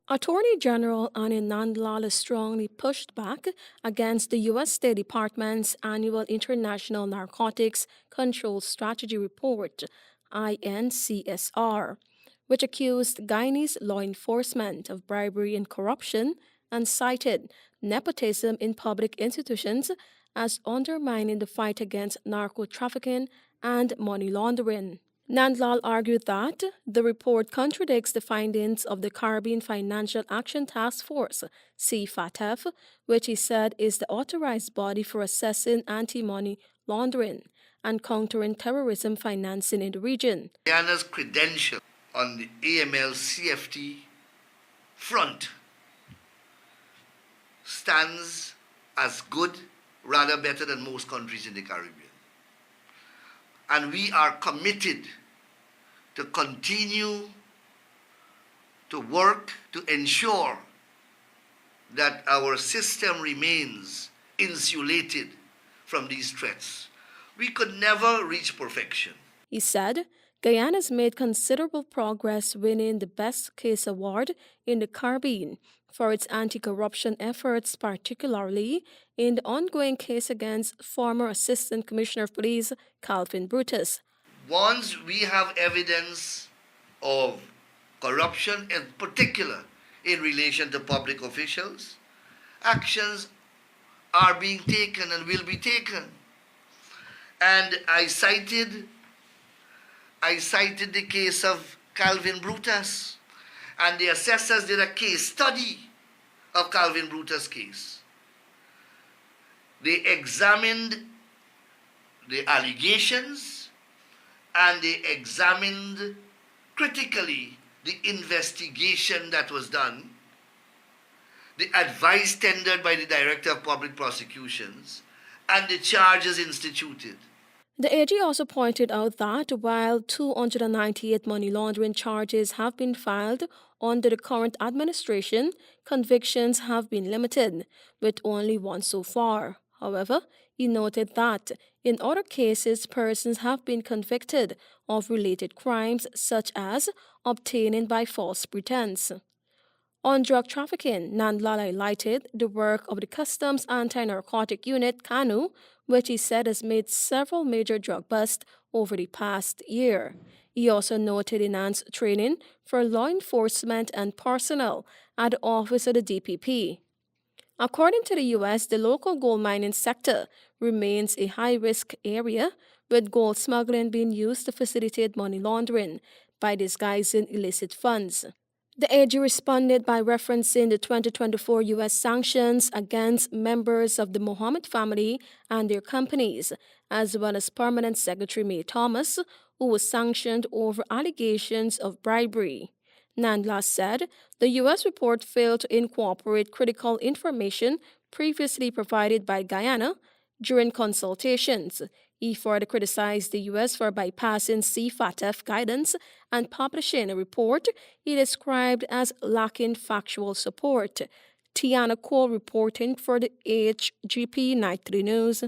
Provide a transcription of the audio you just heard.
Attorney General Nandlall strongly pushed back against the U.S. State Department's annual International Narcotics Control Strategy Report, INCSR, which accused Guyanese law enforcement of bribery and corruption and cited nepotism in public institutions as undermining the fight against narco trafficking and money laundering. Nandlall argued that the report contradicts the findings of the Caribbean Financial Action Task Force, CFATF, which he said is the authorized body for assessing anti-money laundering and countering terrorism financing in the region. Guyana's credential on the AML CFT front stands as good, rather better than most countries in the Caribbean. And we are committed to continue to work to ensure that our system remains insulated from these threats. We could never reach perfection. He said, Guyana's made considerable progress winning the Best Case Award in the Caribbean for its anti-corruption efforts, particularly in the ongoing case against former Assistant Commissioner of Police Calvin Brutus. Once we have evidence of corruption, in particular in relation to public officials, actions are being taken and will be taken. And I cited the case of Calvin Brutus, and the assessors did a case study of Calvin Brutus' case. They examined the allegations and they examined critically the investigation that was done, the advice tendered by the Director of Public Prosecutions, and the charges instituted. The AG also pointed out that while 298 money laundering charges have been filed under the current administration, convictions have been limited, with only one so far. However, he noted that in other cases, persons have been convicted of related crimes such as obtaining by false pretense. On drug trafficking, Nandlall highlighted the work of the Customs Anti-Narcotic Unit, CANU, which he said has made several major drug busts over the past year. He also noted enhanced training for law enforcement and personnel at the office of the DPP. According to the U.S., the local gold mining sector remains a high-risk area, with gold smuggling being used to facilitate money laundering by disguising illicit funds. The AG responded by referencing the 2024 U.S. sanctions against members of the Mohammed family and their companies, as well as Permanent Secretary May Thomas, who was sanctioned over allegations of bribery. Nandlall said the U.S. report failed to incorporate critical information previously provided by Guyana during consultations. He further criticized the U.S. for bypassing CFATF guidance and publishing a report he described as lacking factual support. Tiana Cole reporting for the HGP Night 3 News.